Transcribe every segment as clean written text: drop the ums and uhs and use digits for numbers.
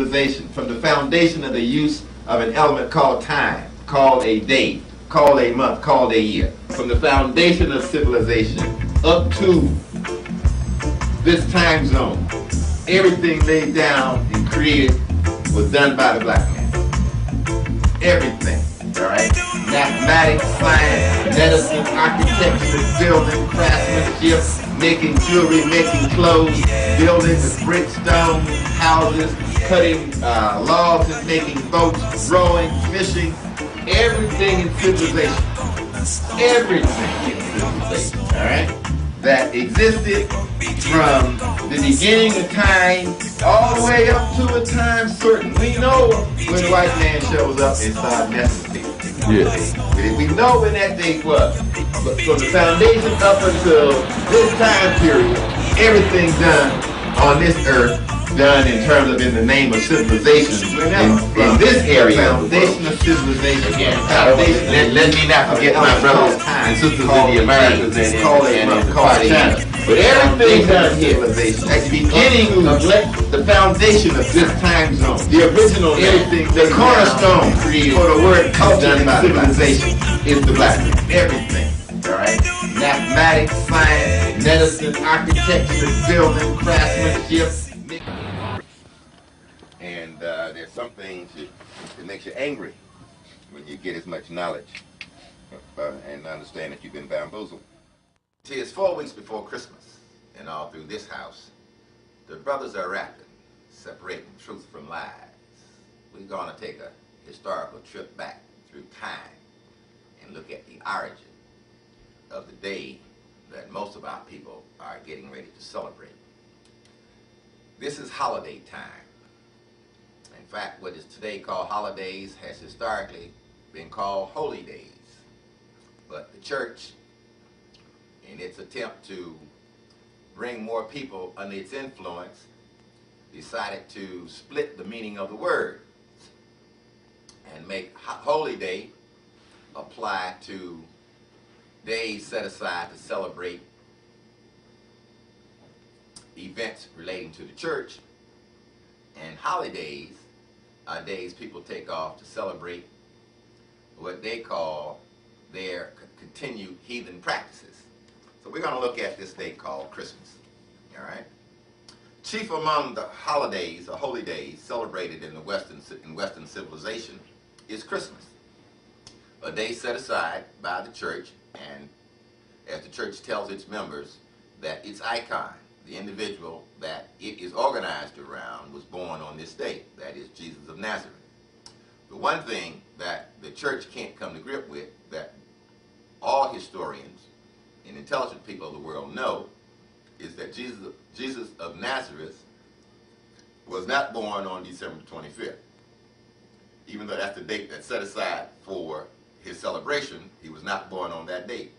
civilization, from the foundation of the use of an element called time, called a day, called a month, called a year. From the foundation of civilization up to this time zone, everything laid down and created was done by the black man. Everything, all right? Mathematics, science, medicine, architecture, building, craftsmanship, making jewelry, making clothes, building with brick, stone, houses, cutting logs and making boats, rowing, fishing, everything in civilization. Everything in civilization, all right? That existed from the beginning of time all the way up to a time certain. We know when the white man shows up and starts messing with things. Yes. We know when that date was. But from the foundation up until this time period, everything done on this earth, done in terms of in the name of civilization in this area, foundation of civilization. Again, let me not forget my brothers and sisters in the Americas and in China. But everything done here at the beginning of the foundation of this time zone, the original, everything, the cornerstone for the word culture and civilization is the black man. Everything. All right? Mathematics, science, medicine, architecture, building, craftsmanship. And there's some things that makes you angry when you get as much knowledge and understand that you've been bamboozled. See, it's 4 weeks before Christmas, and all through this house, the brothers are rapping, separating truth from lies. We're going to take a historical trip back through time and look at the origin of the day that most of our people are getting ready to celebrate. This is holiday time. In fact, what is today called holidays has historically been called holy days. But the church, in its attempt to bring more people under its influence, decided to split the meaning of the word and make holy day apply to days set aside to celebrate events relating to the church, and holidays are days people take off to celebrate what they call their continued heathen practices. So we're going to look at this day called Christmas. All right. Chief among the holidays or holy days celebrated in the Western civilization is Christmas, a day set aside by the church, and as the church tells its members that its icon, the individual that it is organized around, was born on this day, that is Jesus of Nazareth. The one thing that the church can't come to grip with, that all historians and intelligent people of the world know, is that Jesus of Nazareth was not born on December 25th. Even though that's the date that's set aside for his celebration, he was not born on that date.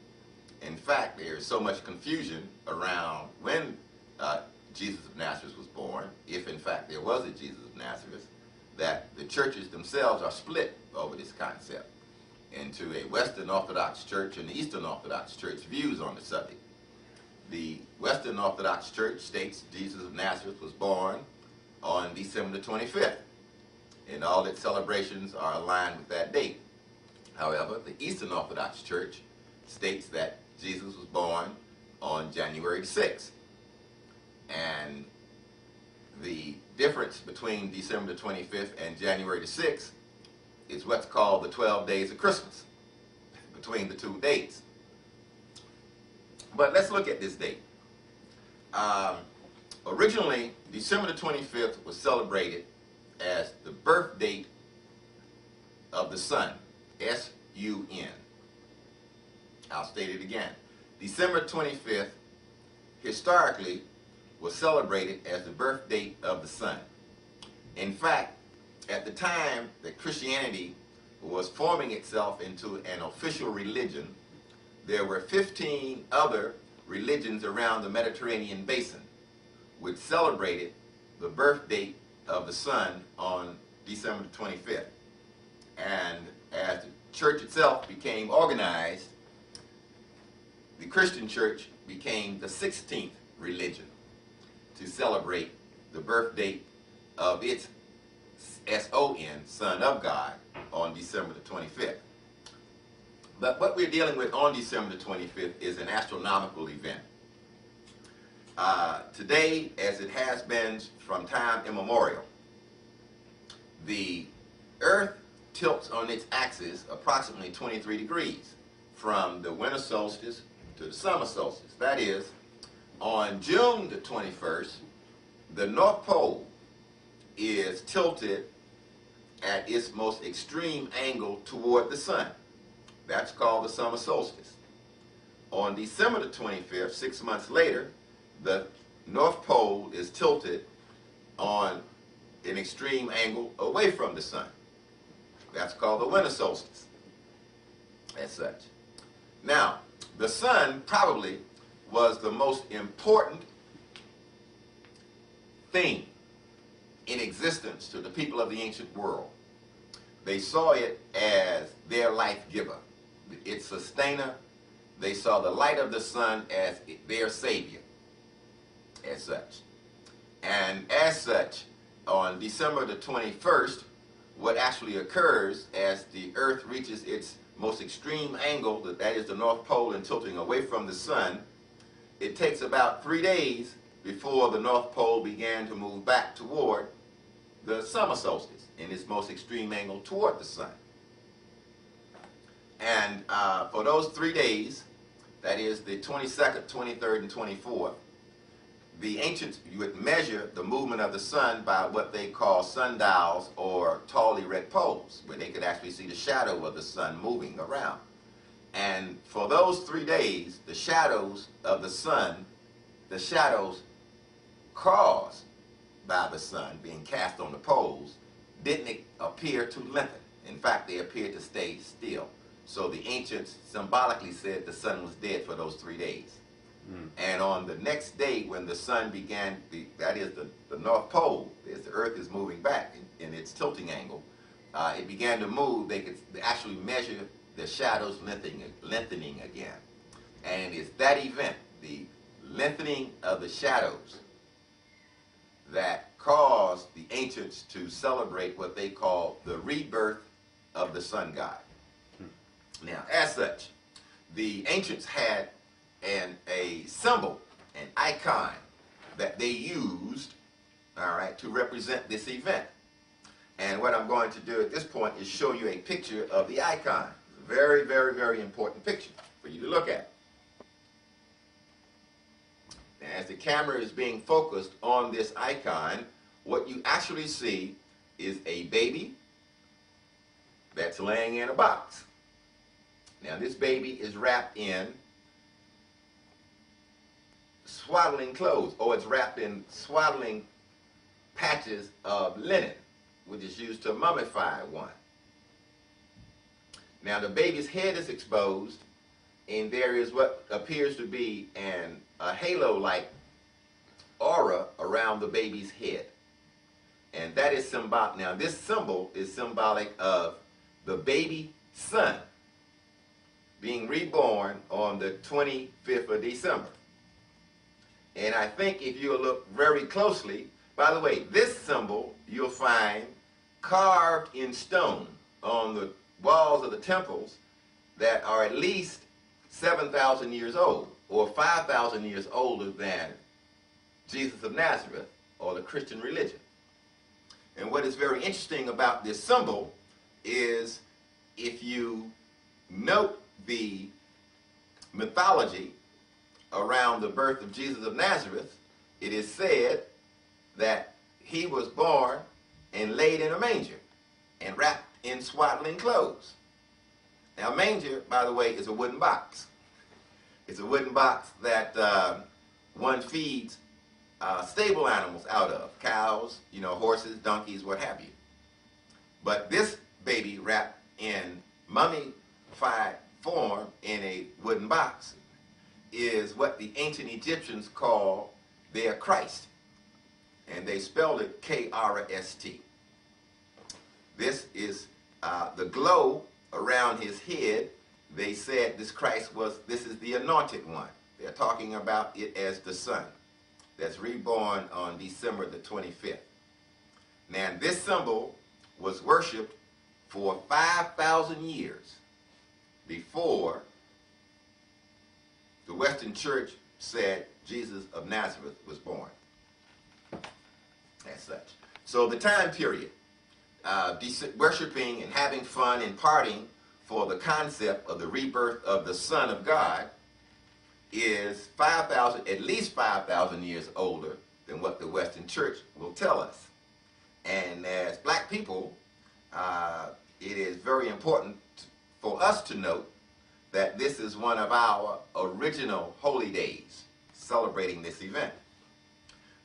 In fact, there is so much confusion around when Jesus of Nazareth was born, if in fact there was a Jesus of Nazareth, that the churches themselves are split over this concept into a Western Orthodox Church and the Eastern Orthodox Church views on the subject. The Western Orthodox Church states Jesus of Nazareth was born on December the 25th, and all its celebrations are aligned with that date. However, the Eastern Orthodox Church states that Jesus was born on January 6th. And the difference between December the 25th and January the 6th is what's called the 12 days of Christmas, between the two dates. But let's look at this date. Originally, December the 25th was celebrated as the birth date of the sun, S-U-N. I'll state it again. December 25th, historically, was celebrated as the birth date of the sun. In fact, at the time that Christianity was forming itself into an official religion, there were 15 other religions around the Mediterranean basin which celebrated the birth date of the sun on December 25th. And as the church itself became organized, the Christian church became the 16th religion to celebrate the birth date of its S-O-N, Son of God, on December the 25th. But what we're dealing with on December the 25th is an astronomical event. Today, as it has been from time immemorial, the Earth tilts on its axis approximately 23 degrees from the winter solstice to the summer solstice. That is, on June the 21st, the North Pole is tilted at its most extreme angle toward the sun. That's called the summer solstice. On December the 25th, 6 months later, the North Pole is tilted on an extreme angle away from the sun. That's called the winter solstice, as such. Now, the sun probably was the most important thing in existence to the people of the ancient world. They saw it as their life giver, its sustainer. They saw the light of the sun as their savior, as such. And as such, on December the 21st, what actually occurs as the Earth reaches its most extreme angle, that is the North Pole, and tilting away from the sun, it takes about 3 days before the North Pole began to move back toward the summer solstice in its most extreme angle toward the sun. And for those 3 days, that is the 22nd, 23rd, and 24th, the ancients would measure the movement of the sun by what they call sundials or tall erect poles, where they could actually see the shadow of the sun moving around. And for those 3 days, the shadows of the sun, the shadows caused by the sun being cast on the poles, didn't appear to lengthen. In fact, they appeared to stay still. So the ancients symbolically said the sun was dead for those 3 days. And on the next day, when the sun began, that is the North Pole, as the Earth is moving back in its tilting angle, it began to move. They could actually measure the shadows lengthening again. And it's that event, the lengthening of the shadows, that caused the ancients to celebrate what they call the rebirth of the sun god. Now, as such, the ancients had a symbol, an icon that they used, all right, to represent this event. And what I'm going to do at this point is show you a picture of the icon. It's a very, very, very important picture for you to look at. As the camera is being focused on this icon, what you actually see is a baby that's laying in a box. Now, this baby is wrapped in swaddling clothes, or it's wrapped in swaddling patches of linen, which is used to mummify one. Now, the baby's head is exposed, and there is what appears to be a halo-like aura around the baby's head. And that is symbolic. Now, this symbol is symbolic of the baby son being reborn on the 25th of December. And I think if you look very closely, by the way, this symbol you'll find carved in stone on the walls of the temples that are at least 7,000 years old, or 5,000 years older than Jesus of Nazareth or the Christian religion. And what is very interesting about this symbol is, if you note the mythology around the birth of Jesus of Nazareth, it is said that he was born and laid in a manger and wrapped in swaddling clothes. Now, a manger, by the way, is a wooden box. It's a wooden box that one feeds stable animals out of, cows, horses, donkeys, what have you. But this baby wrapped in mummified form in a wooden box is what the ancient Egyptians call their Christ. And they spelled it K-R-S-T. This is the glow around his head. They said this this is the anointed one. They're talking about it as the son that's reborn on December the 25th. Now, this symbol was worshipped for 5,000 years before the Western Church said Jesus of Nazareth was born. As such. So the time period, worshiping and having fun and partying for the concept of the rebirth of the Son of God is at least 5,000 years older than what the Western Church will tell us. And as black people, it is very important for us to note that this is one of our original holy days, celebrating this event.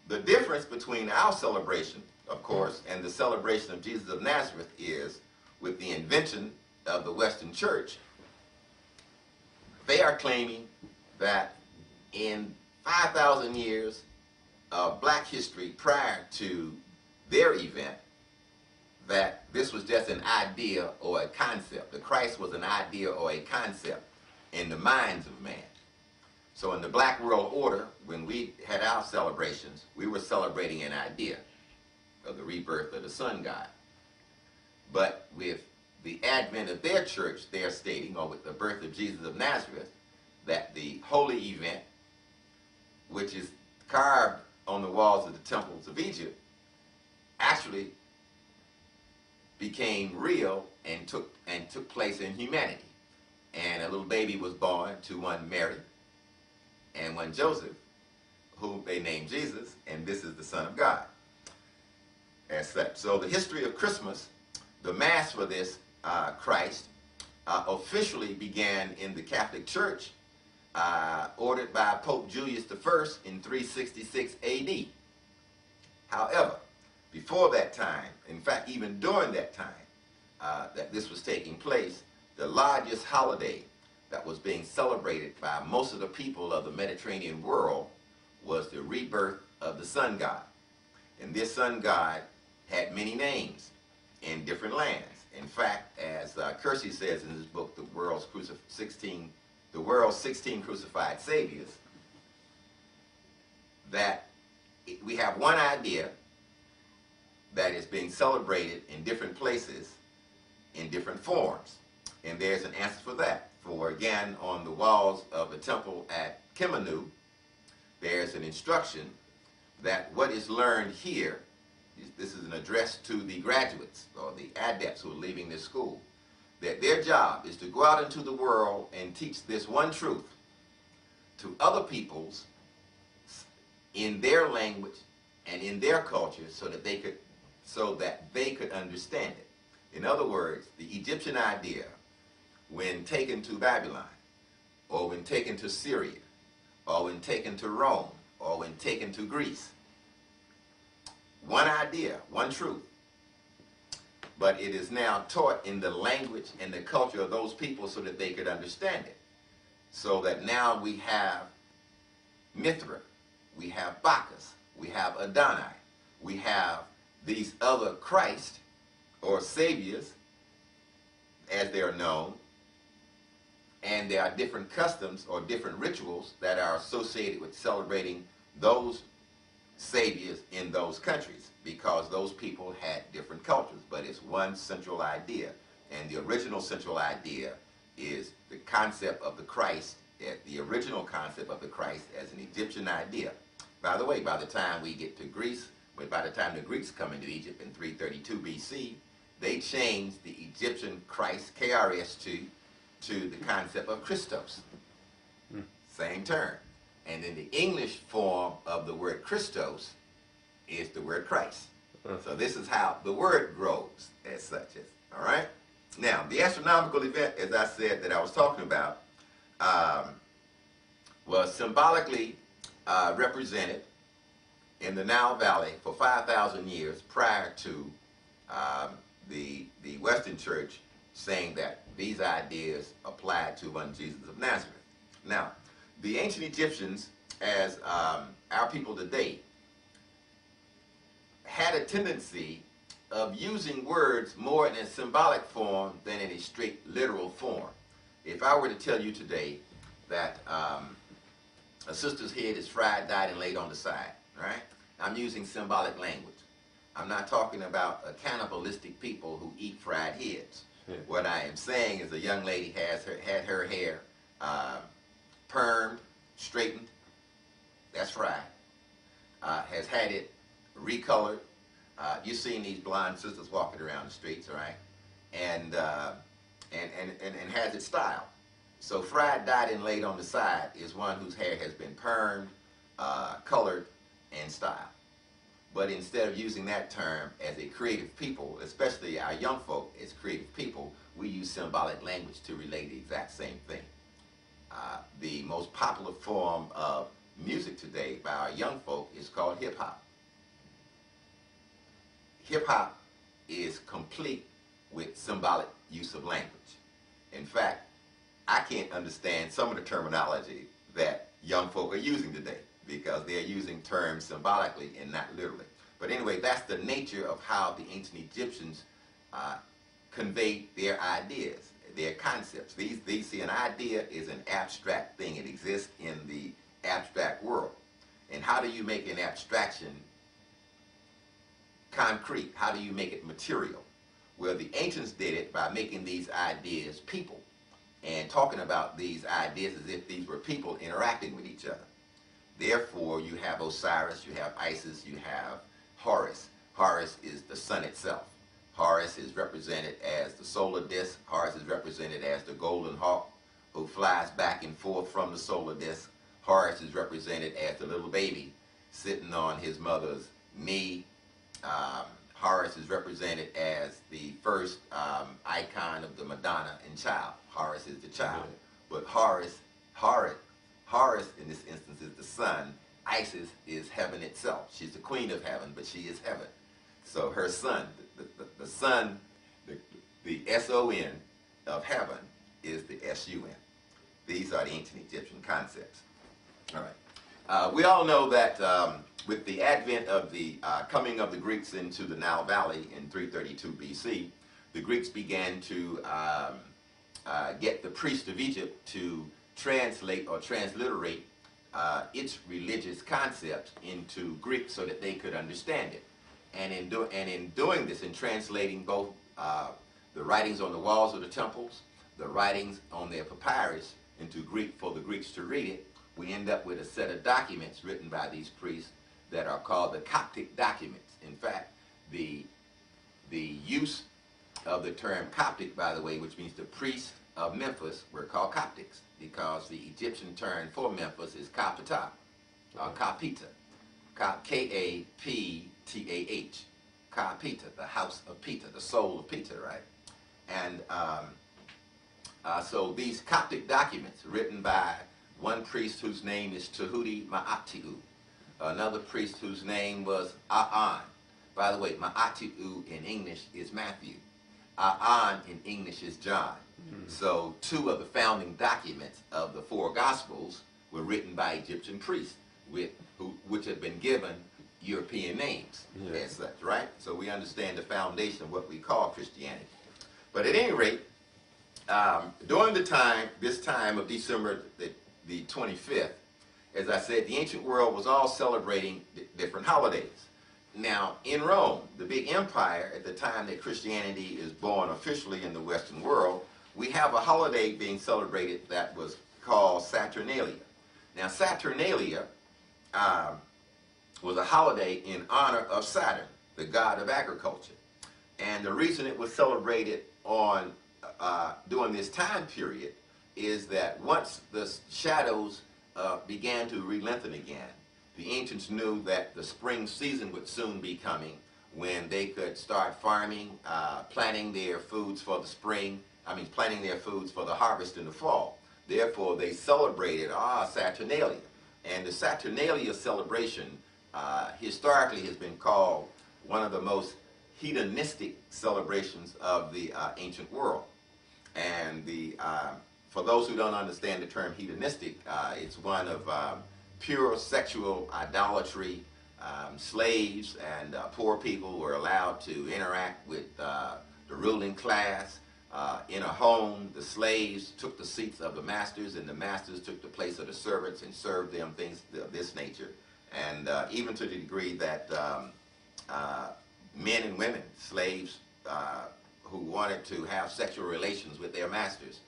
The difference between our celebration, of course, and the celebration of Jesus of Nazareth is with the invention of the Western Church. They are claiming that in 5,000 years of black history prior to their event, that this was just an idea or a concept. The Christ was an idea or a concept in the minds of man. So in the black world order, when we had our celebrations, we were celebrating an idea of the rebirth of the sun god. But with the advent of their church, they are stating, or with the birth of Jesus of Nazareth, that the holy event, which is carved on the walls of the temples of Egypt, actually became real and took place in humanity. And a little baby was born to one Mary and one Joseph, who they named Jesus, and this is the Son of God. As such. So the history of Christmas, the Mass for this Christ, officially began in the Catholic Church, ordered by Pope Julius I in 366 AD. However, before that time, in fact, even during that time that this was taking place, the largest holiday that was being celebrated by most of the people of the Mediterranean world was the rebirth of the sun god. And this sun god had many names in different lands. In fact, as Kersey says in his book, The World's 16 Crucified Saviors, that we have one idea that is being celebrated in different places in different forms. And there's an answer for that. For again, on the walls of the temple at Kimanu, there's an instruction that what is learned here, this is an address to the graduates or the adepts who are leaving this school, that their job is to go out into the world and teach this one truth to other peoples in their language and in their culture so that they could understand it. In other words, the Egyptian idea, when taken to Babylon, or when taken to Syria, or when taken to Rome, or when taken to Greece, one idea, one truth, but it is now taught in the language and the culture of those people so that they could understand it. So that now we have Mithra, we have Bacchus, we have Adonai, we have these other Christ or saviors, as they are known, and there are different customs or different rituals that are associated with celebrating those saviors in those countries, because those people had different cultures, but it's one central idea. And the original central idea is the concept of the Christ, the original concept of the Christ as an Egyptian idea. By the way, by the time we get to Greece, by the time the Greeks come into Egypt in 332 BC, they changed the Egyptian Christ, KRS2, to the concept of Christos. Same term. And then the English form of the word Christos is the word Christ. So this is how the word grows as such. All right? Now, the astronomical event, as I said, that I was talking about, was symbolically represented in the Nile Valley for 5,000 years prior to the Western Church saying that these ideas applied to one Jesus of Nazareth. Now, the ancient Egyptians, as our people today, had a tendency of using words more in a symbolic form than in a straight literal form. If I were to tell you today that a sister's head is fried, dyed, and laid on the side, right? I'm using symbolic language. I'm not talking about a cannibalistic people who eat fried heads. Yeah. What I am saying is a young lady had her hair permed, straightened, that's fried. Has had it recolored. You've seen these blonde sisters walking around the streets, all right? And has it styled. So fried, dyed, and laid on the side is one whose hair has been permed, colored, and styled. But instead of using that term as a creative people, especially our young folk as creative people, we use symbolic language to relay the exact same thing. The most popular form of music today by our young folk is called hip-hop. Hip-hop is complete with symbolic use of language. In fact, I can't understand some of the terminology that young folk are using today because they're using terms symbolically and not literally. But anyway, that's the nature of how the ancient Egyptians conveyed their ideas, their concepts. These see, an idea is an abstract thing. It exists in the abstract world. And how do you make an abstraction concrete? How do you make it material? Well, the ancients did it by making these ideas people and talking about these ideas as if these were people interacting with each other. Therefore, you have Osiris, you have Isis, you have Horus. Horus is the sun itself. Horus is represented as the solar disk. Horus is represented as the golden hawk who flies back and forth from the solar disk. Horus is represented as the little baby sitting on his mother's knee. Horus is represented as the first icon of the Madonna and child. Horus is the child. But Horus in this instance is the sun. Isis is heaven itself. She's the queen of heaven, but she is heaven. So her son, the sun, the S-O-N of heaven is the S-U-N. These are the ancient Egyptian concepts. All right. We all know that with the advent of the coming of the Greeks into the Nile Valley in 332 BC, the Greeks began to get the priests of Egypt to translate or transliterate its religious concepts into Greek so that they could understand it. And in doing this, in translating both the writings on the walls of the temples, the writings on their papyrus into Greek for the Greeks to read it, we end up with a set of documents written by these priests that are called the Coptic documents. In fact, the use of the term Coptic, by the way, which means the priests of Memphis, were called Coptics because the Egyptian term for Memphis is Kapita, or Kapita, K-A-P-T-A-H, Kapita, the house of Pita, the soul of Pita, right? And so these Coptic documents written by one priest whose name is Tehuti Ma'atiu, another priest whose name was A'an. By the way, Ma'atiu in English is Matthew. A'an in English is John. So two of the founding documents of the four Gospels were written by Egyptian priests, which had been given European names as such, right? So we understand the foundation of what we call Christianity. But at any rate, during this time of December the 25th, as I said, the ancient world was all celebrating different holidays. Now, in Rome, the big empire, at the time that Christianity is born officially in the Western world, we have a holiday being celebrated that was called Saturnalia. Now, Saturnalia was a holiday in honor of Saturn, the god of agriculture. And the reason it was celebrated on during this time period is that once the shadows began to re-lengthen again, the ancients knew that the spring season would soon be coming when they could start farming, planting their foods for the spring, planting their foods for the harvest in the fall. Therefore, they celebrated Saturnalia. And the Saturnalia celebration historically has been called one of the most hedonistic celebrations of the ancient world. And for those who don't understand the term hedonistic, it's one of pure sexual idolatry. Slaves and poor people were allowed to interact with the ruling class. In a home, the slaves took the seats of the masters, and the masters took the place of the servants and served them things of this nature. And even to the degree that men and women, slaves who wanted to have sexual relations with their masters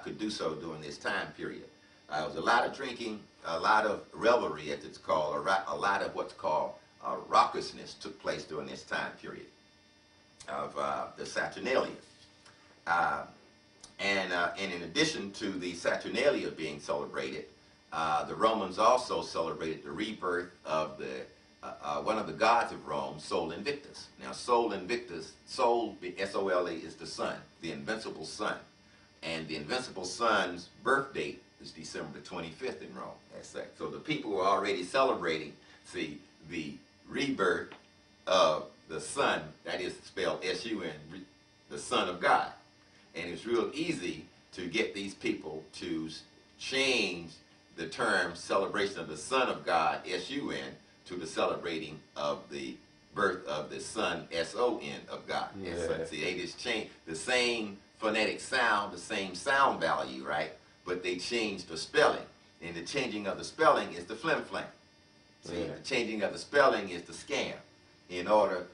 could do so during this time period. There was a lot of drinking, a lot of revelry, as it's called, a lot of what's called raucousness took place during this time period of the Saturnalia. And in addition to the Saturnalia being celebrated, the Romans also celebrated the rebirth of the one of the gods of Rome, Sol Invictus. Now, Sol Invictus, Sol, S-O-L-E, is the sun, the invincible sun. And the invincible sun's birth date is December the 25th in Rome. That's that. So the people were already celebrating, see, the rebirth of the sun, that is spelled S-U-N, the Son of God. And it's real easy to get these people to change the term celebration of the Son of God, S-U-N, to the celebrating of the birth of the Son, S-O-N, of God. Yeah. See, they just changed the same phonetic sound, the same sound value, right? But they changed the spelling. And the changing of the spelling is the flim-flam. See, the changing of the spelling is the scam. In order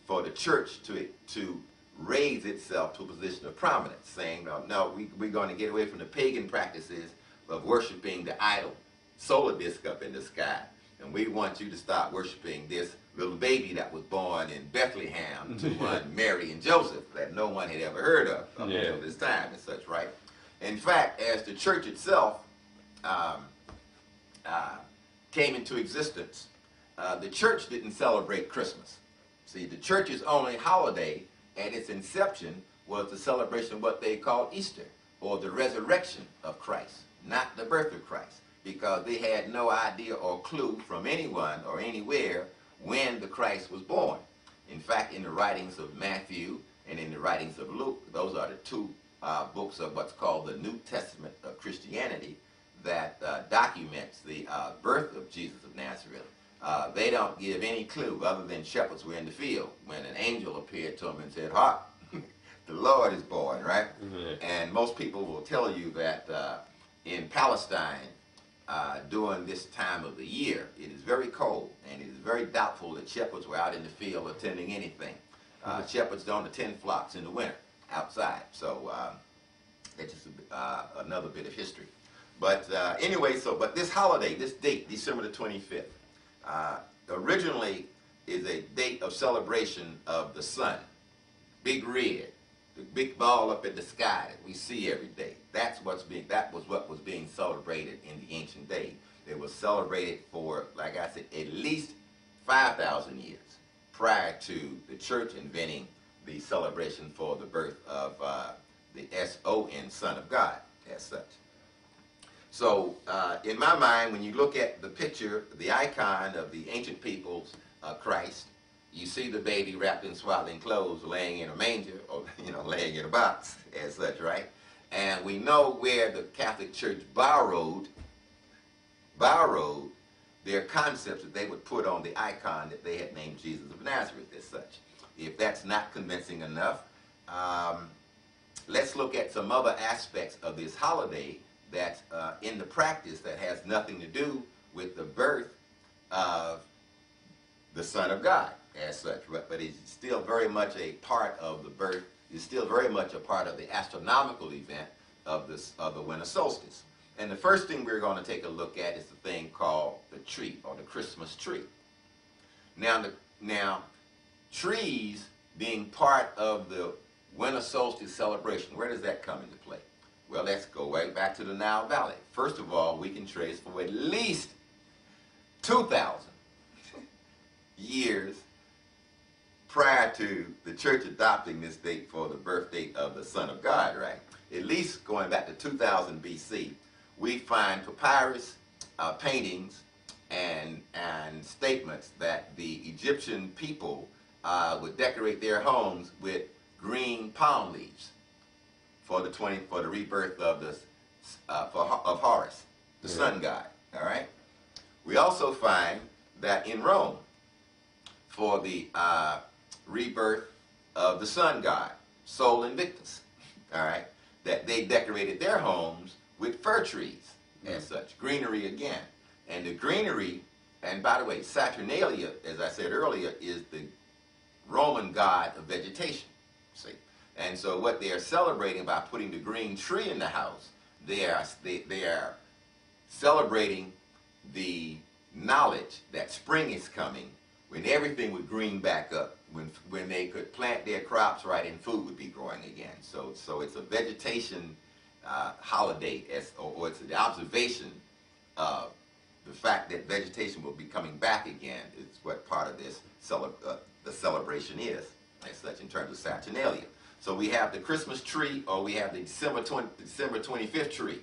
for the church to raise itself to a position of prominence, saying, no, we're going to get away from the pagan practices of worshiping the idol, solar disk up in the sky. And we want you to start worshiping this little baby that was born in Bethlehem to one Mary and Joseph that no one had ever heard of up until this time and such, right? In fact, as the church itself came into existence, the church didn't celebrate Christmas. See, the church's only holiday at its inception was the celebration of what they called Easter, or the resurrection of Christ, not the birth of Christ, because they had no idea or clue from anyone or anywhere when the Christ was born. In fact, in the writings of Matthew and in the writings of Luke, those are the two books of what's called the New Testament of Christianity that documents the birth of Jesus of Nazareth. They don't give any clue other than shepherds were in the field when an angel appeared to them and said, "Hark, the Lord is born," right? And most people will tell you that in Palestine, during this time of the year, it is very cold, and it is very doubtful that shepherds were out in the field attending anything. Shepherds don't attend flocks in the winter outside, so that's just another bit of history. But anyway, but this holiday, this date, December the 25th, originally is a date of celebration of the sun, big red, the big ball up in the sky that we see every day. That was what was being celebrated in the ancient days. It was celebrated for, like I said, at least 5,000 years prior to the church inventing the celebration for the birth of the S-O-N, Son of God, as such. So, in my mind, when you look at the picture, the icon of the ancient people's Christ, you see the baby wrapped in swaddling clothes, laying in a manger, or laying in a box, as such, right? And we know where the Catholic Church borrowed their concepts that they would put on the icon that they had named Jesus of Nazareth, as such. If that's not convincing enough, let's look at some other aspects of this holiday that's in the practice that has nothing to do with the birth of the Son of God, as such, but it's still very much a part of the birth. It's still very much a part of the astronomical event of the winter solstice. And the first thing we're going to take a look at is the thing called the tree, or the Christmas tree. Now, trees being part of the winter solstice celebration, where does that come into play? Well, let's go way back to the Nile Valley. First of all, we can trace for at least 2,000 years prior to the church adopting this date for the birth date of the Son of God, right? At least going back to 2000 BC, we find papyrus, paintings, and statements that the Egyptian people would decorate their homes with green palm leaves for the rebirth of of Horus, the sun god. All right. We also find that in Rome, for the rebirth of the sun god, Sol Invictus, all right, that they decorated their homes with fir trees and such, greenery again. And the greenery, and by the way, Saturnalia, as I said earlier, is the Roman god of vegetation. See, and so what they are celebrating by putting the green tree in the house, they are celebrating the knowledge that spring is coming, when everything would green back up, when they could plant their crops right and food would be growing again. So it's a vegetation holiday, or it's the observation of the fact that vegetation will be coming back again. Is what part of this the celebration is, as such, in terms of Saturnalia. So we have the Christmas tree, or we have the December 25th tree.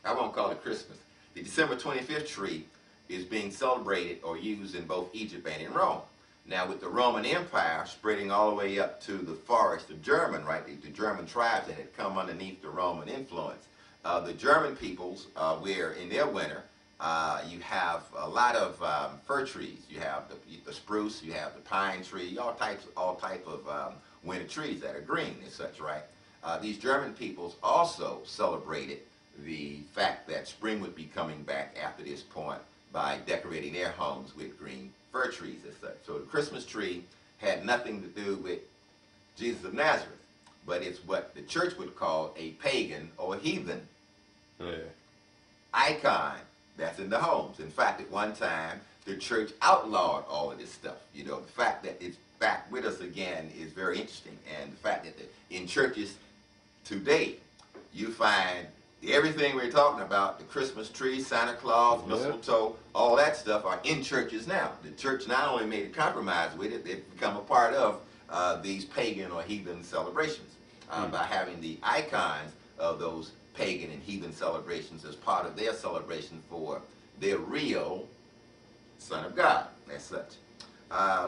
I won't call it Christmas. The December 25th tree is being celebrated or used in both Egypt and in Rome. Now, with the Roman Empire spreading all the way up to the forest of German, right, the German tribes that had come underneath the Roman influence, the German peoples, where in their winter, you have a lot of fir trees. You have the spruce, you have the pine tree, all type of winter trees that are green and such, right? These German peoples also celebrated the fact that spring would be coming back after this point by decorating their homes with green fir trees and such. So the Christmas tree had nothing to do with Jesus of Nazareth, but it's what the church would call a pagan or heathen icon that's in the homes. In fact, at one time, the church outlawed all of this stuff. You know, the fact that it's back with us again is very interesting, and the fact that in churches today, you find everything we're talking about, the Christmas tree, Santa Claus, mistletoe, all that stuff are in churches now. The church not only made a compromise with it, they've become a part of these pagan or heathen celebrations by having the icons of those pagan and heathen celebrations as part of their celebration for their real Son of God, as such.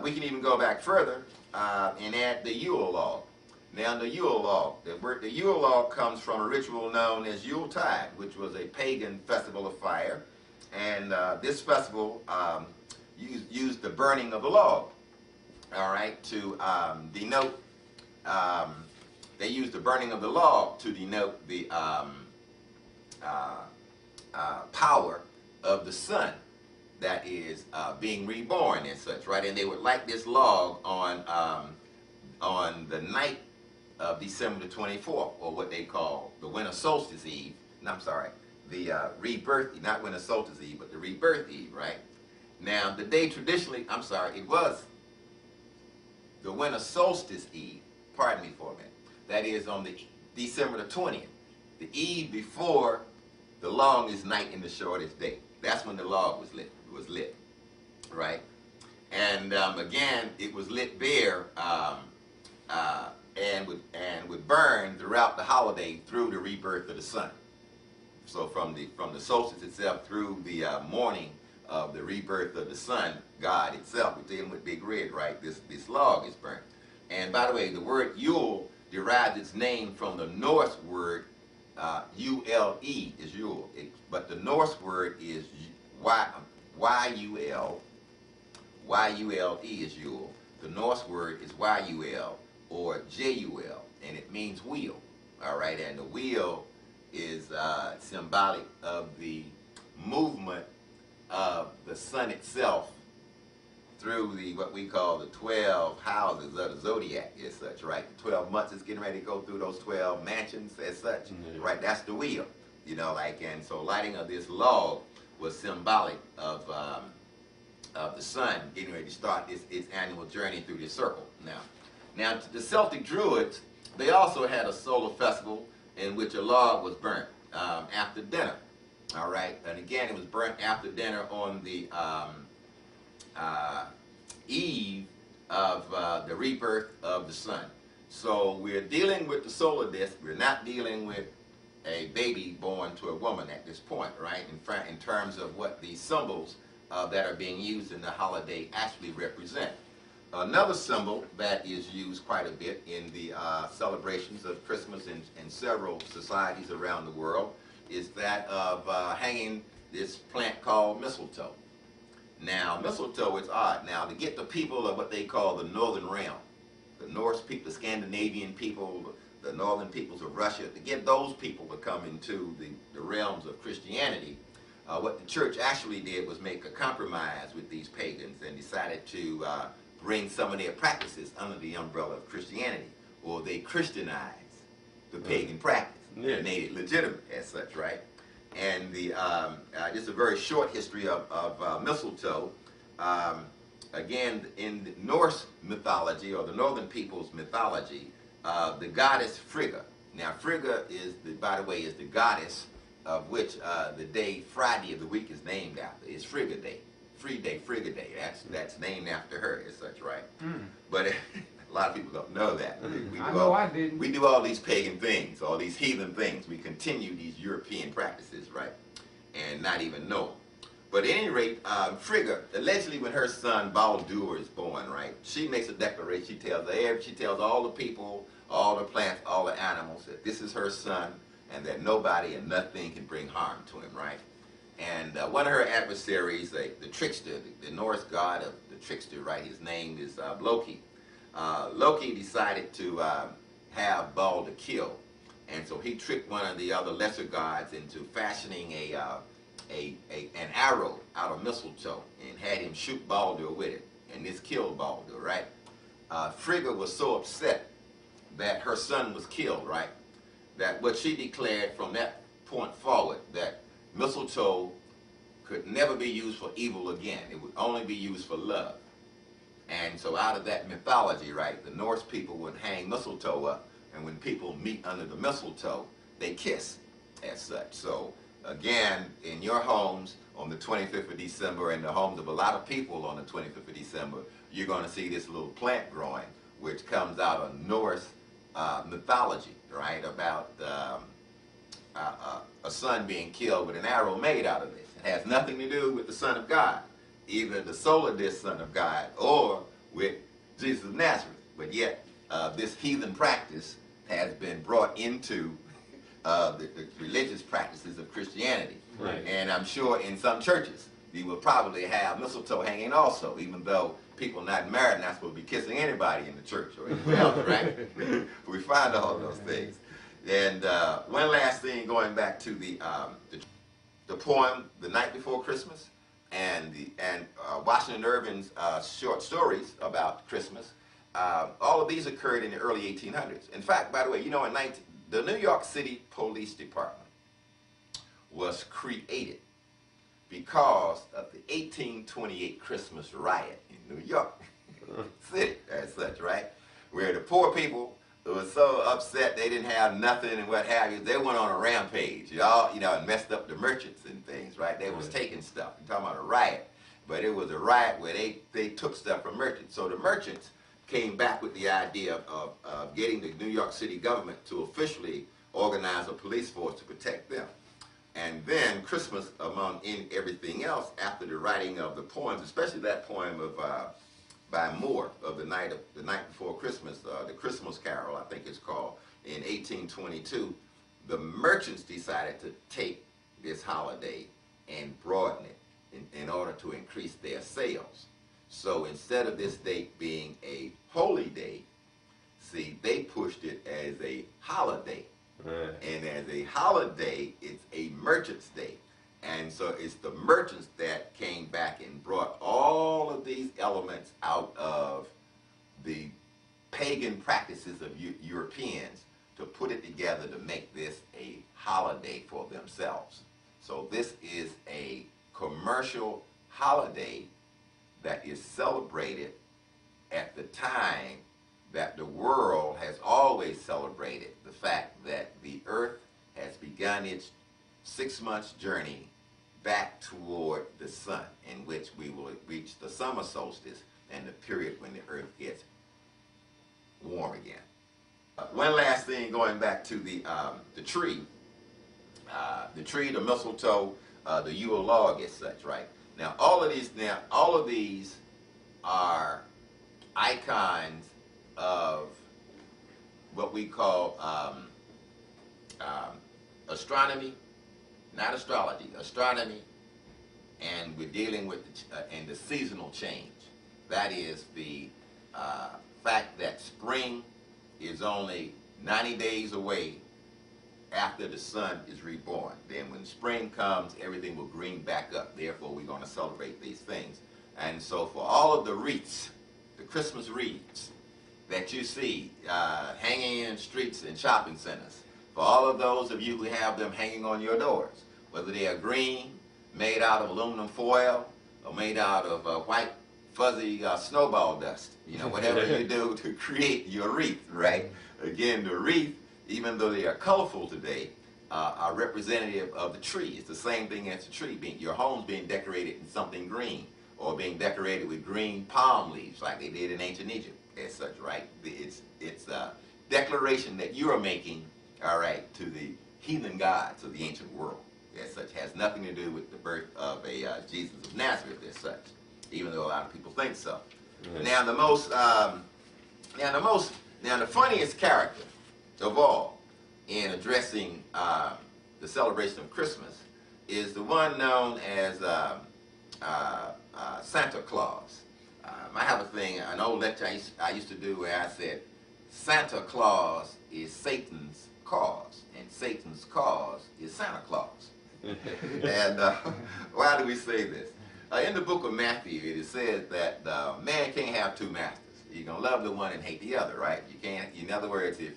We can even go back further and add the Yule log. Now, the Yule log, the Yule log comes from a ritual known as Yuletide, which was a pagan festival of fire, and this festival used the burning of the log, all right, to denote, they used the burning of the log to denote the power of the sun that is being reborn and such, right? And they would light this log on the night of December the 24th, or what they call the winter solstice eve. No, I'm sorry, the rebirth, not winter solstice eve, but the rebirth eve, right? Now, the day traditionally, I'm sorry, it was the winter solstice eve, pardon me for a minute. That is on the December the 20th, the eve before the longest night and the shortest day. That's when the log was lit, right? And again, it was lit there and would burn throughout the holiday through the rebirth of the sun. So from the solstice itself through the morning of the rebirth of the sun, God itself, we're dealing with Big Red, right? This log is burnt. And by the way, the word Yule derives its name from the Norse word U-L-E is Yule. But the Norse word is Y-U-L. Y-U-L-E is Yule. The Norse word is Y-U-L or J-U-L, and it means wheel. All right, and the wheel is symbolic of the movement of the sun itself through what we call the 12 houses of the zodiac as such, right? The 12 months is getting ready to go through those 12 mansions as such, right? That's the wheel, you know, like, and so lighting of this log was symbolic of the sun getting ready to start its annual journey through this circle. Now the Celtic Druids, they also had a solar festival in which a log was burnt after dinner, all right? And again, it was burnt after dinner on the eve of the rebirth of the sun. So we're dealing with the solar disk. We're not dealing with a baby born to a woman at this point, right? In terms of what the symbols that are being used in the holiday actually represent. Another symbol that is used quite a bit in the celebrations of Christmas in several societies around the world is that of hanging this plant called mistletoe. Now, mistletoe is odd. Now, to get the people of what they call the Northern Realm, the Norse people, the Scandinavian people, the northern peoples of Russia, to get those people to come into the realms of Christianity, what the church actually did was make a compromise with these pagans and decided to bring some of their practices under the umbrella of Christianity, or they Christianize the pagan practice, Yes. made it legitimate as such, right? And the just a very short history of mistletoe. Again, in the Norse mythology, or the northern people's mythology, the goddess Frigga. Now, Frigga is, by the way, is the goddess of which the day Friday of the week is named after. It's Frigga Day. Frigga Day. That's named after her as such, right? Mm. But a lot of people don't know that. I didn't. We do all these pagan things, all these heathen things. We continue these European practices, right? And not even know them. But at any rate, Frigga, allegedly when her son Baldur is born, right, she makes a declaration. She tells all the people, all the plants, all the animals that this is her son and that nobody and nothing can bring harm to him, right? And one of her adversaries, the trickster, the Norse god of the trickster, right, his name is Loki. Loki decided to have Baldur killed. And so he tricked one of the other lesser gods into fashioning an arrow out of mistletoe and had him shoot Baldur with it. And this killed Baldur, right? Frigga was so upset that her son was killed, right? That what she declared from that point forward, that mistletoe could never be used for evil again. It would only be used for love. And so out of that mythology, right, the Norse people would hang mistletoe up, and when people meet under the mistletoe, they kiss as such. So again, in your homes on the 25th of December, and the homes of a lot of people on the 25th of December, you're going to see this little plant growing, which comes out of Norse mythology, right, about a son being killed with an arrow made out of this. It has nothing to do with the Son of God, either the solar disk Son of God or with Jesus of Nazareth. But yet, this heathen practice has been brought into the religious practices of Christianity. Right. And I'm sure in some churches, you will probably have mistletoe hanging also, even though people not married not supposed to be kissing anybody in the church or anything else, right? We find all those things. And one last thing, going back to the poem, The Night Before Christmas, and Washington Irving's short stories about Christmas. All of these occurred in the early 1800s. In fact, by the way, you know, the New York City Police Department was created because of the 1828 Christmas riot in New York City, as such, right? Where the poor people who were so upset they didn't have nothing and what have you, they went on a rampage, y'all, you know, and messed up the merchants and things, right? They was taking stuff. I'm talking about a riot, but it was a riot where they took stuff from merchants. So the merchants came back with the idea of getting the New York City government to officially organize a police force to protect them. And then Christmas, among everything else, after the writing of the poems, especially that poem of by Moore of the night before Christmas, the Christmas Carol, I think it's called, in 1822, the merchants decided to take this holiday and broaden it in order to increase their sales. So instead of this date being a holy day, see, they pushed it as a holiday. And as a holiday, it's a merchant's day. And so it's the merchants that came back and brought all of these elements out of the pagan practices of Europeans to put it together to make this a holiday for themselves. So this is a commercial holiday that is celebrated at the time that the world has always celebrated the fact that the earth has begun its 6 months journey back toward the sun, in which we will reach the summer solstice and the period when the earth gets warm again. One last thing, going back to the tree, the mistletoe, the Yule log as such, right? Now all of these are icons of what we call astronomy, not astrology, astronomy, and we're dealing with the seasonal change. That is the fact that spring is only 90 days away after the sun is reborn. Then when spring comes, everything will green back up. Therefore, we're going to celebrate these things. And so for all of the wreaths the Christmas wreaths that you see hanging in streets and shopping centers, for all of those of you who have them hanging on your doors, whether they are green, made out of aluminum foil, or made out of white fuzzy snowball dust, you know, whatever you do to create your wreath, right? Again, the wreath, even though they are colorful today, are representative of the tree. It's the same thing as the tree, your home's being decorated in something green, or being decorated with green palm leaves like they did in ancient Egypt as such, right? It's a declaration that you are making, all right, to the heathen gods of the ancient world as such. Has nothing to do with the birth of a Jesus of Nazareth as such, even though a lot of people think so. Yes. Now the funniest character of all in addressing the celebration of Christmas is the one known as Santa Claus. I have a thing, an old lecture I used to do where I said, Santa Claus is Satan's cause, and Satan's cause is Santa Claus. And why do we say this? In the book of Matthew, it is said that man can't have two masters. You're going to love the one and hate the other, right? You can't, in other words, if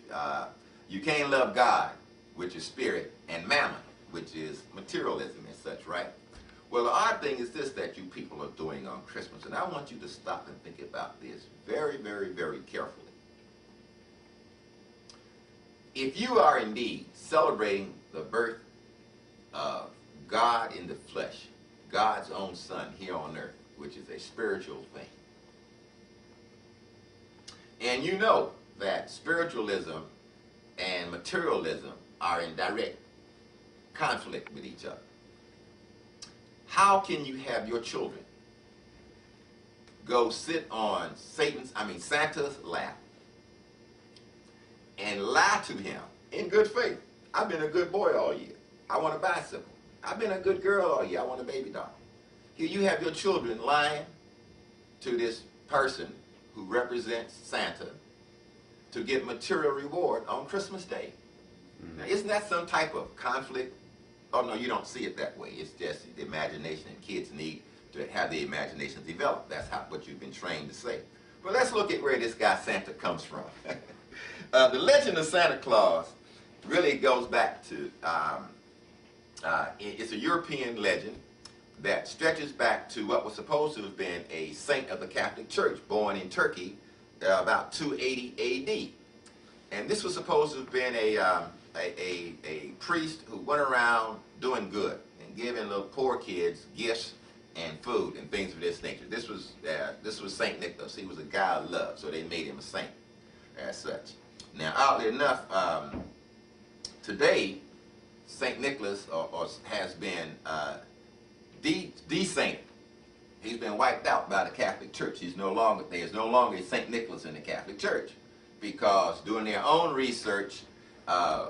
you can't love God, which is spirit, and mammon, which is materialism and such, right? Well, the odd thing is this that you people are doing on Christmas, and I want you to stop and think about this very, very, very carefully. If you are indeed celebrating the birth of God in the flesh, God's own Son here on earth, which is a spiritual thing, and you know that spiritualism and materialism are in direct conflict with each other, how can you have your children go sit on Santa's lap and lie to him in good faith? I've been a good boy all year. I want a bicycle. I've been a good girl all year. I want a baby doll. Here you have your children lying to this person who represents Santa to get material reward on Christmas Day. Now, isn't that some type of conflict? Oh, no, you don't see it that way. It's just the imagination, and kids need to have the imagination developed. That's what you've been trained to say. But let's look at where this guy Santa comes from. The legend of Santa Claus really goes back to, it's a European legend that stretches back to what was supposed to have been a saint of the Catholic Church, born in Turkey about 280 A.D. And this was supposed to have been a priest who went around doing good and giving little poor kids gifts and food and things of this nature. This was Saint Nicholas. He was a guy of love, so they made him a saint as such. Now, oddly enough, today Saint Nicholas has been de-sainted. He's been wiped out by the Catholic Church. There's no longer a Saint Nicholas in the Catholic Church, because doing their own research,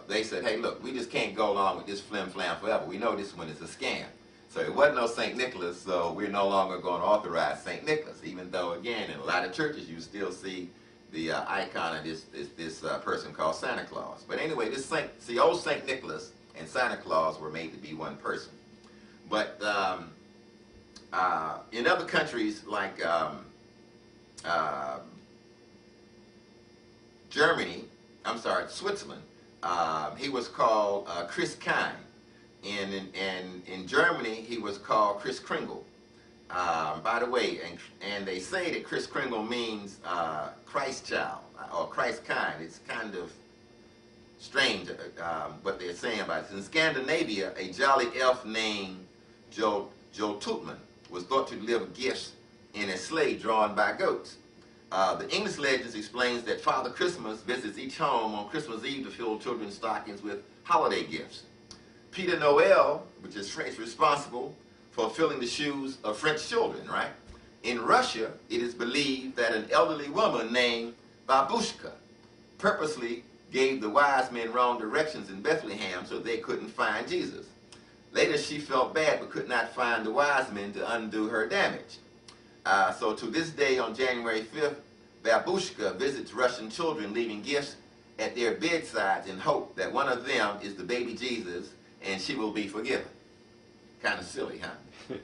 they said, hey, look, we just can't go along with this flim-flam forever. We know this one is a scam. So it wasn't no St. Nicholas, so we're no longer going to authorize St. Nicholas, even though, again, in a lot of churches you still see the icon of this person called Santa Claus. But anyway, old St. Nicholas and Santa Claus were made to be one person. But in other countries like Switzerland, he was called Chris Kind. In Germany, he was called Chris Kringle. By the way, and they say that Chris Kringle means Christ child or Christ kind. It's kind of strange what they're saying about it. In Scandinavia, a jolly elf named Joe Tutman was thought to deliver gifts in a sleigh drawn by goats. The English legends explains that Father Christmas visits each home on Christmas Eve to fill children's stockings with holiday gifts. Peter Noel, which is responsible for filling the shoes of French children, right? In Russia, it is believed that an elderly woman named Babushka purposely gave the wise men wrong directions in Bethlehem so they couldn't find Jesus. Later, she felt bad but could not find the wise men to undo her damage. So to this day, on January 5th, Babushka visits Russian children, leaving gifts at their bedsides in hope that one of them is the baby Jesus and she will be forgiven. Kind of silly, huh?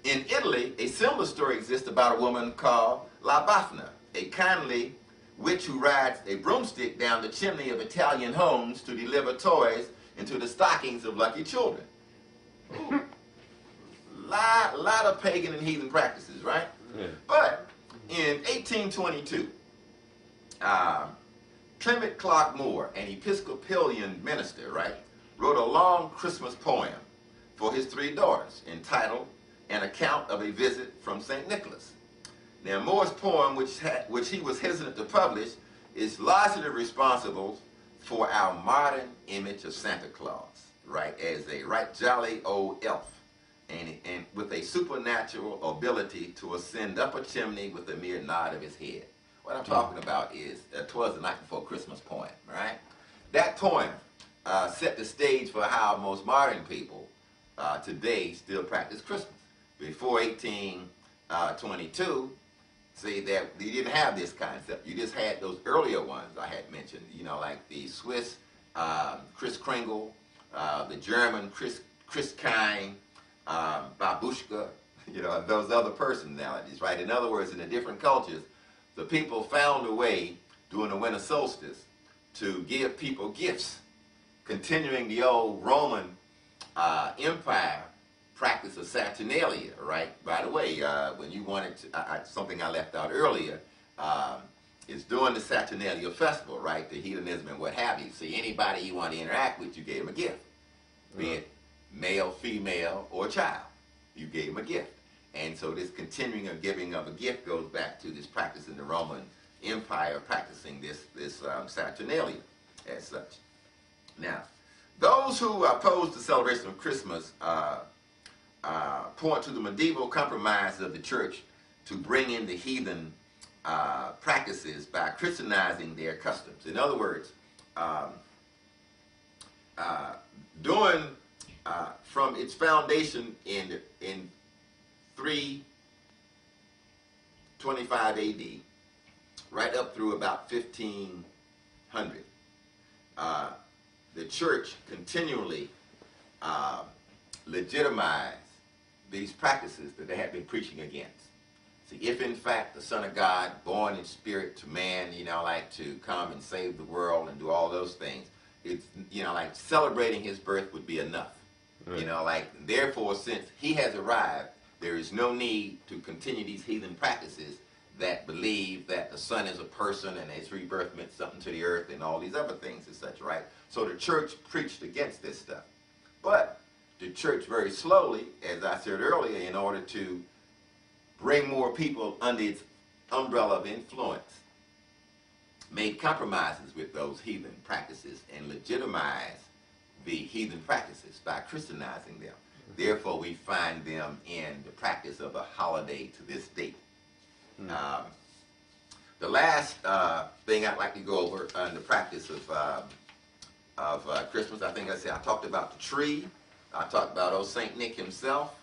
In Italy, a similar story exists about a woman called La Bafana, a kindly witch who rides a broomstick down the chimney of Italian homes to deliver toys into the stockings of lucky children. Ooh. Lot of pagan and heathen practices, right? Yeah. But in 1822, Clement Clark Moore, an Episcopalian minister, right, wrote a long Christmas poem for his 3 daughters entitled An Account of a Visit from St. Nicholas. Now, Moore's poem, which he was hesitant to publish, is largely responsible for our modern image of Santa Claus, right, as a right jolly old elf, and with a supernatural ability to ascend up a chimney with a mere nod of his head. What I'm talking about is "'Twas the Night Before Christmas" poem, right? That poem set the stage for how most modern people today still practice Christmas. Before 1822, see, that you didn't have this concept. You just had those earlier ones I had mentioned, you know, like the Swiss Kris Kringle, the German Chris Kine, Babushka, you know, those other personalities, right? In other words, in the different cultures, the people found a way during the winter solstice to give people gifts, continuing the old Roman Empire practice of Saturnalia, right? By the way, when you wanted to, something I left out earlier, is during the Saturnalia festival, right? The heathenism and what have you. See, anybody you want to interact with, you gave them a gift, be it male, female, or child. You gave them a gift. And so this continuing of giving of a gift goes back to this practice in the Roman Empire, practicing this Saturnalia as such. Now, those who oppose the celebration of Christmas point to the medieval compromise of the church to bring in the heathen practices by Christianizing their customs. In other words, from its foundation in 325 AD, right up through about 1500, the church continually legitimized these practices that they had been preaching against. See, if in fact the Son of God, born in spirit to man, you know, like to come and save the world and do all those things, it's, you know, like celebrating his birth would be enough. Right. You know, like, therefore, since he has arrived, there is no need to continue these heathen practices that believe that the Son is a person and his rebirth meant something to the earth and all these other things and such, right? So the church preached against this stuff. But the church very slowly, as I said earlier, in order to bring more people under its umbrella of influence, made compromises with those heathen practices and legitimized the heathen practices by Christianizing them. Therefore, we find them in the practice of a holiday to this date. The last thing I'd like to go over on the practice of Christmas, I think I said I talked about the tree. I talked about old Saint Nick himself.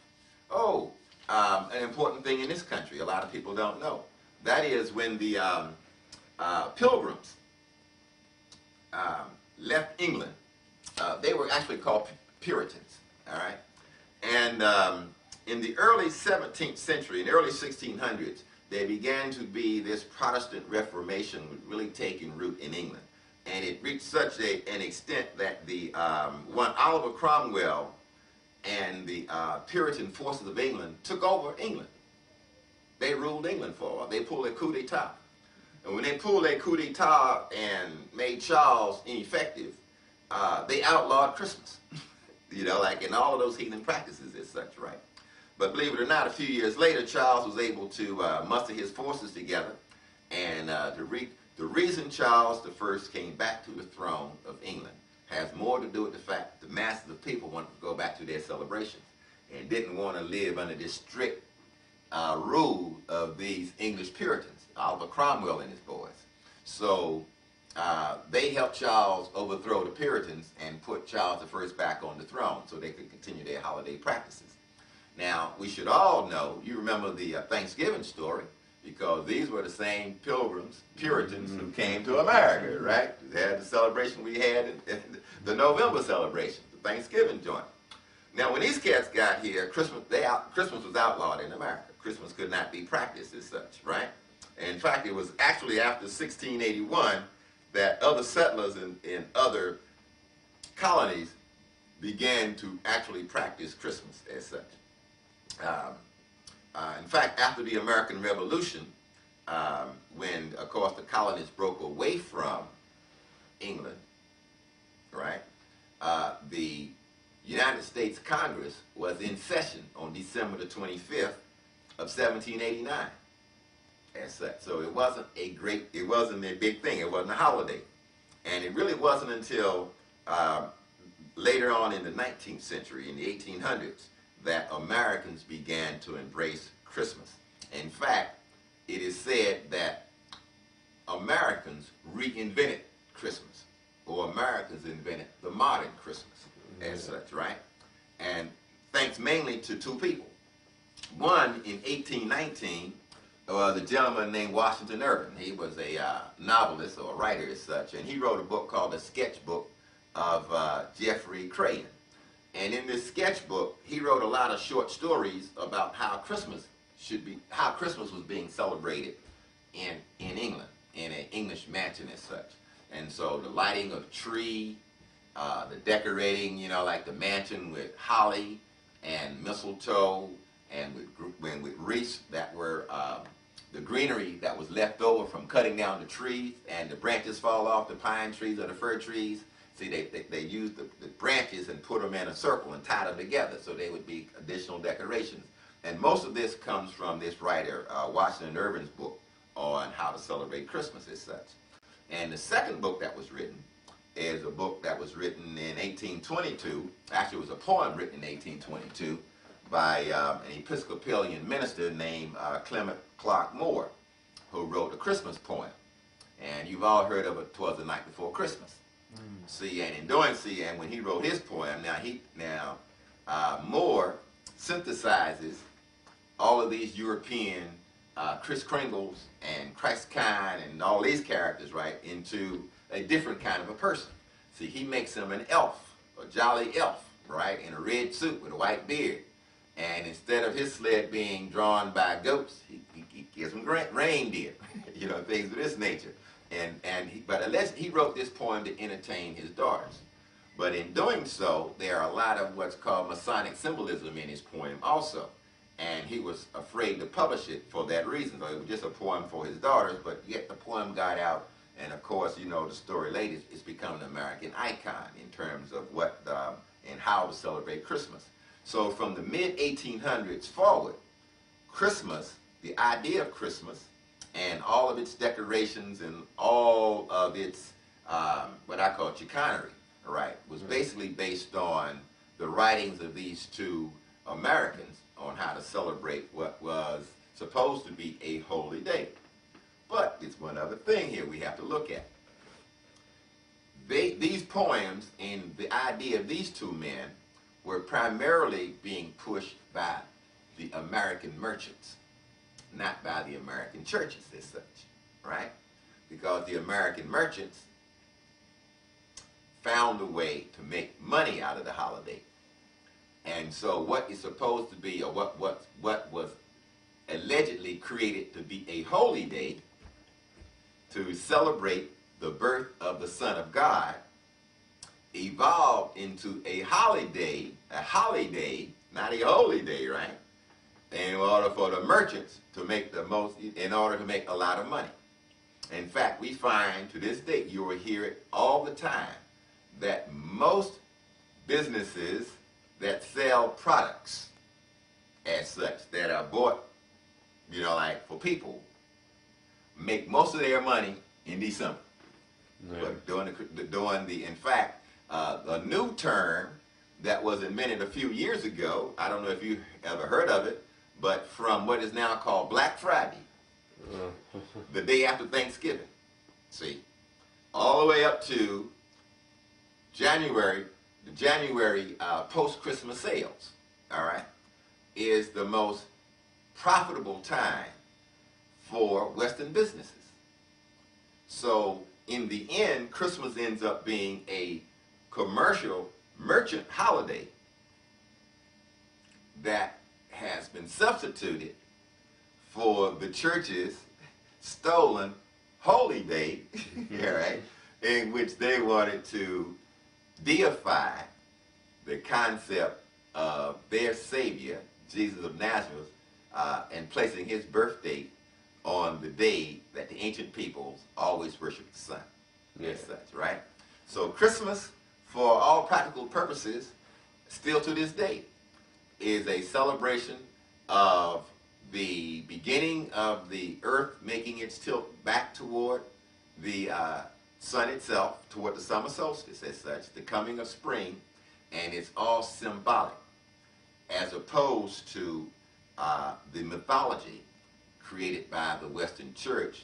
Oh, an important thing in this country a lot of people don't know. That is when the Pilgrims left England. They were actually called Puritans, all right? And in the early 17th century, in the early 1600s, there began to be this Protestant Reformation really taking root in England. And it reached such an extent that the one Oliver Cromwell and the Puritan forces of England took over England. They ruled England for a while. They pulled a coup d'etat. And when they pulled a coup d'etat and made Charles ineffective, they outlawed Christmas. You know, like in all of those heathen practices as such, right? But believe it or not, a few years later, Charles was able to muster his forces together. And the reason Charles I came back to the throne of England has more to do with the fact that the masses of people wanted to go back to their celebrations and didn't want to live under this strict rule of these English Puritans, Oliver Cromwell and his boys. So they helped Charles overthrow the Puritans and put Charles I back on the throne so they could continue their holiday practices. Now, we should all know, you remember the Thanksgiving story, because these were the same Pilgrims, Puritans, who came to America, right? They had the celebration we had, the November celebration, the Thanksgiving joint. Now, when these cats got here, Christmas was outlawed in America. Christmas could not be practiced as such, right? In fact, it was actually after 1681 that other settlers in other colonies began to actually practice Christmas as such. In fact, after the American Revolution, when, of course, the colonies broke away from England, right, the United States Congress was in session on December the 25th of 1789 as such. So it wasn't a big thing. It wasn't a holiday. And it really wasn't until later on in the 19th century, in the 1800s, that Americans began to embrace Christmas. In fact, it is said that Americans reinvented Christmas, or Americans invented the modern Christmas as such, right? And thanks mainly to two people. One, in 1819, was a gentleman named Washington Irving. He was a novelist or a writer as such, and he wrote a book called The Sketchbook of Jeffrey Crayon. And in this sketchbook, he wrote a lot of short stories about how Christmas was being celebrated in England, in an English mansion as such. And so the lighting of tree, the decorating, you know, like the mansion with holly and mistletoe, and with wreaths that were the greenery that was left over from cutting down the trees, and the branches fall off the pine trees or the fir trees. See, they used the branches and put them in a circle and tied them together so they would be additional decorations. And most of this comes from this writer, Washington Irving's book on how to celebrate Christmas as such. And the second book that was written is a book that was written in 1822. Actually, it was a poem written in 1822 by an Episcopalian minister named Clement Clark Moore, who wrote a Christmas poem. And you've all heard of it, "'Twas the Night Before Christmas." See, and in doing, and when he wrote his poem, Moore synthesizes all of these European Kris Kringles and Christ Kind and all these characters, right, into a different kind of a person. See, he makes him an elf, a jolly elf, right, in a red suit with a white beard. And instead of his sled being drawn by goats, he gives him reindeer, you know, things of this nature. But he wrote this poem to entertain his daughters. But in doing so, there are a lot of what's called Masonic symbolism in his poem also. And he was afraid to publish it for that reason. So it was just a poem for his daughters, but yet the poem got out. And of course, you know, the story later, it's become an American icon in terms of what and how to celebrate Christmas. So from the mid-1800s forward, Christmas, the idea of Christmas, and all of its decorations and all of its, what I call chicanery, right, was basically based on the writings of these two Americans on how to celebrate what was supposed to be a holy day. But it's one other thing here we have to look at. These poems and the idea of these two men were primarily being pushed by the American merchants, not by the American churches as such, right? Because the American merchants found a way to make money out of the holiday. And so what is supposed to be, or what was allegedly created to be a holy day to celebrate the birth of the Son of God, evolved into a holiday, not a holy day, right? In order for the merchants to make in order to make a lot of money. In fact, we find to this day, you will hear it all the time, that most businesses that sell products as such, that are bought, you know, like for people, make most of their money in December. Yeah. But in fact, a new term that was invented a few years ago, I don't know if you ever heard of it, but from what is now called Black Friday, the day after Thanksgiving, see, all the way up to January, the January post-Christmas sales, all right, is the most profitable time for Western businesses. So in the end, Christmas ends up being a commercial merchant holiday that has been substituted for the churches stolen holy day, all right, in which they wanted to deify the concept of their Savior, Jesus of Nazareth, and placing his birth date on the day that the ancient peoples always worshiped the sun, as such, right? So Christmas, for all practical purposes, still to this day, is a celebration of the beginning of the earth making its tilt back toward the sun itself, toward the summer solstice as such, the coming of spring, and it's all symbolic, as opposed to the mythology created by the Western Church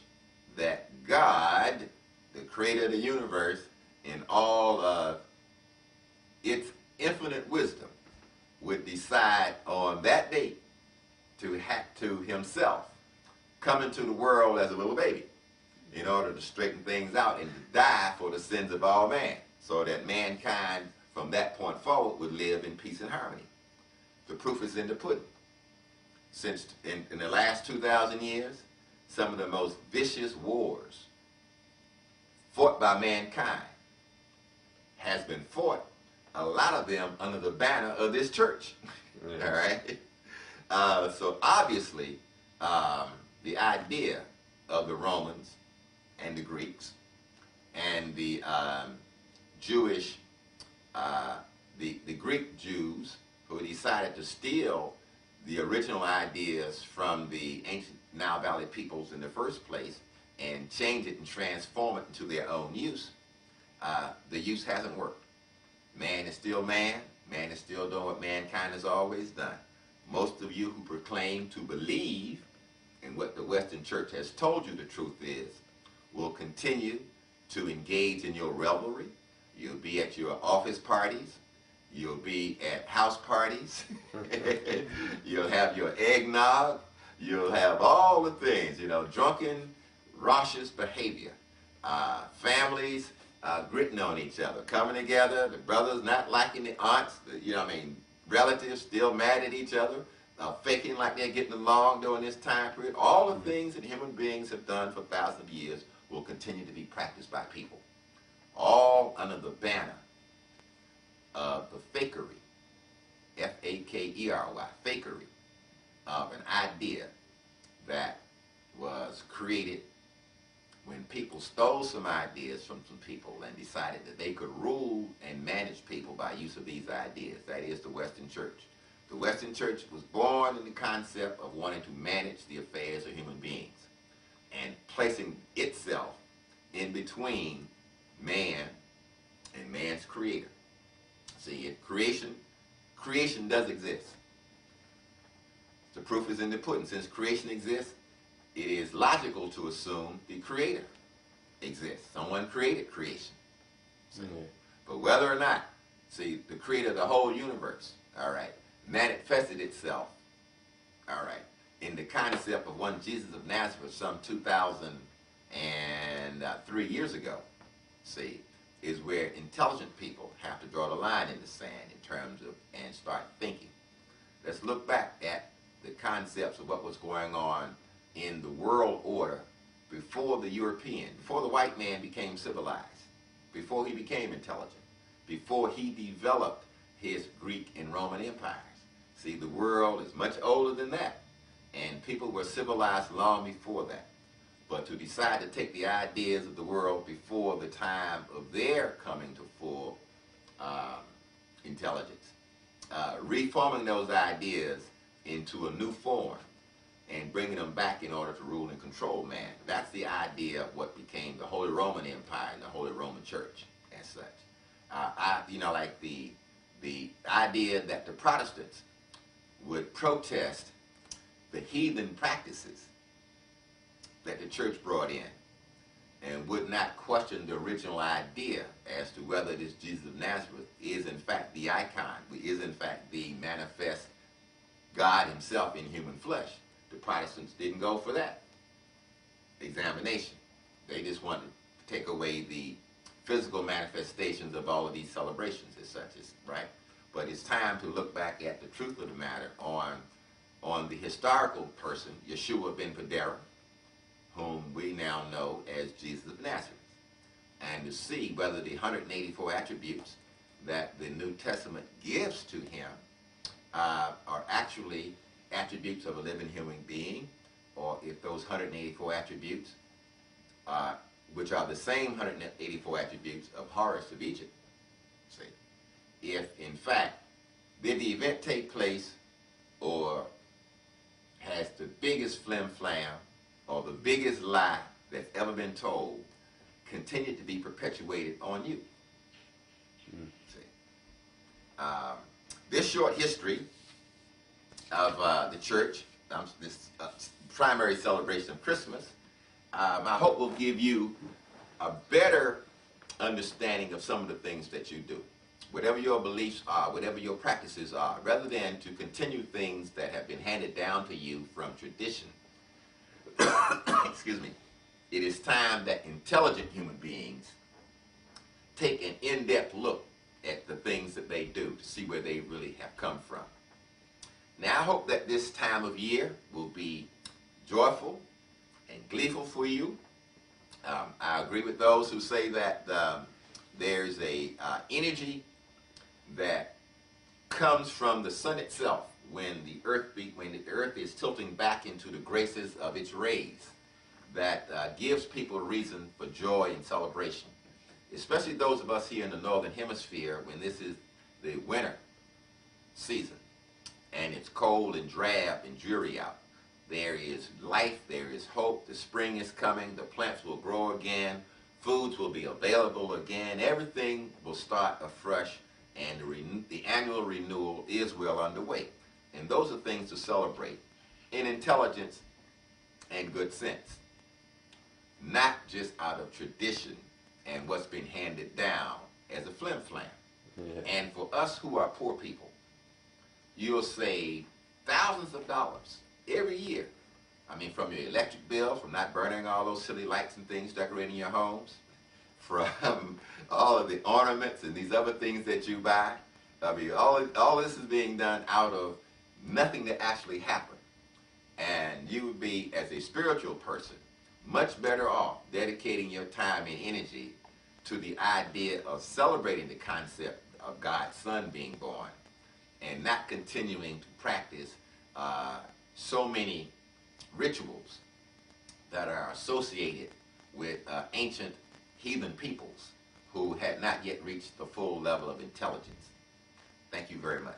that God, the creator of the universe, in all of its infinite wisdom, would decide on that date to himself come into the world as a little baby in order to straighten things out and to die for the sins of all man, so that mankind from that point forward would live in peace and harmony. The proof is in the pudding. Since in the last 2,000 years, some of the most vicious wars fought by mankind has been fought, a lot of them under the banner of this church. All right? So obviously, the idea of the Romans and the Greeks and the Jewish, the Greek Jews who decided to steal the original ideas from the ancient Nile Valley peoples in the first place and change it and transform it into their own use, the use hasn't worked. Man is still man. Man is still doing what mankind has always done. Most of you who proclaim to believe in what the Western Church has told you the truth is will continue to engage in your revelry. You'll be at your office parties. You'll be at house parties. You'll have your eggnog. You'll have all the things, you know, drunken, raucous behavior. Families gritting on each other, coming together, the brothers not liking the aunts, relatives still mad at each other, faking like they're getting along during this time period. All the things that human beings have done for thousands of years will continue to be practiced by people, all under the banner of the fakery, F-A-K-E-R-Y, fakery, of an idea that was created when people stole some ideas from some people and decided that they could rule and manage people by use of these ideas. That is the Western Church. The Western Church was born in the concept of wanting to manage the affairs of human beings and placing itself in between man and man's creator. See, creation does exist. The proof is in the pudding. Since creation exists, it is logical to assume the creator exists. Someone created creation. But whether or not, see, the creator of the whole universe, all right, manifested itself, all right, in the concept of one Jesus of Nazareth some 2,003 years ago, see, is where intelligent people have to draw the line in the sand in terms of, and start thinking. Let's look back at the concepts of what was going on in the world order before the before the white man became civilized, before he became intelligent, before he developed his Greek and Roman empires. See, the world is much older than that, and people were civilized long before that. But to decide to take the ideas of the world before the time of their coming to full intelligence, reforming those ideas into a new form and bringing them back in order to rule and control man. That's the idea of what became the Holy Roman Empire and the Holy Roman Church as such. Like the idea that the Protestants would protest the heathen practices that the church brought in and would not question the original idea as to whether this Jesus of Nazareth is in fact the icon, is in fact the manifest God himself in human flesh. The Protestants didn't go for that examination. They just wanted to take away the physical manifestations of all of these celebrations as such, right? But it's time to look back at the truth of the matter on the historical person, Yeshua ben Padera, whom we now know as Jesus of Nazareth, and to see whether the 184 attributes that the New Testament gives to him are actually attributes of a living human being, or if those 184 attributes, which are the same 184 attributes of Horus of Egypt, see, if in fact did the event take place, or has the biggest flim-flam or the biggest lie that's ever been told continued to be perpetuated on you. See. This short history of the church, this primary celebration of Christmas, I hope will give you a better understanding of some of the things that you do. Whatever your beliefs are, whatever your practices are, rather than to continue things that have been handed down to you from tradition. Excuse me. It is time that intelligent human beings take an in-depth look at the things that they do to see where they really have come from. Now, I hope that this time of year will be joyful and gleeful for you. I agree with those who say that there's a energy that comes from the sun itself when the earth is tilting back into the graces of its rays, that gives people a reason for joy and celebration, especially those of us here in the northern hemisphere when this is the winter season and it's cold and drab and dreary out. There is life, there is hope, the spring is coming, the plants will grow again, foods will be available again, everything will start afresh, and the annual renewal is well underway. And those are things to celebrate in intelligence and good sense, not just out of tradition and what's been handed down as a flim-flam. Yeah. And for us who are poor people, you'll save thousands of dollars every year. I mean, from your electric bill, from not burning all those silly lights and things decorating your homes, from all of the ornaments and these other things that you buy. I mean, all this is being done out of nothing that actually happened. And you would be, as a spiritual person, much better off dedicating your time and energy to the idea of celebrating the concept of God's Son being born, and not continuing to practice so many rituals that are associated with ancient heathen peoples who had not yet reached the full level of intelligence. Thank you very much.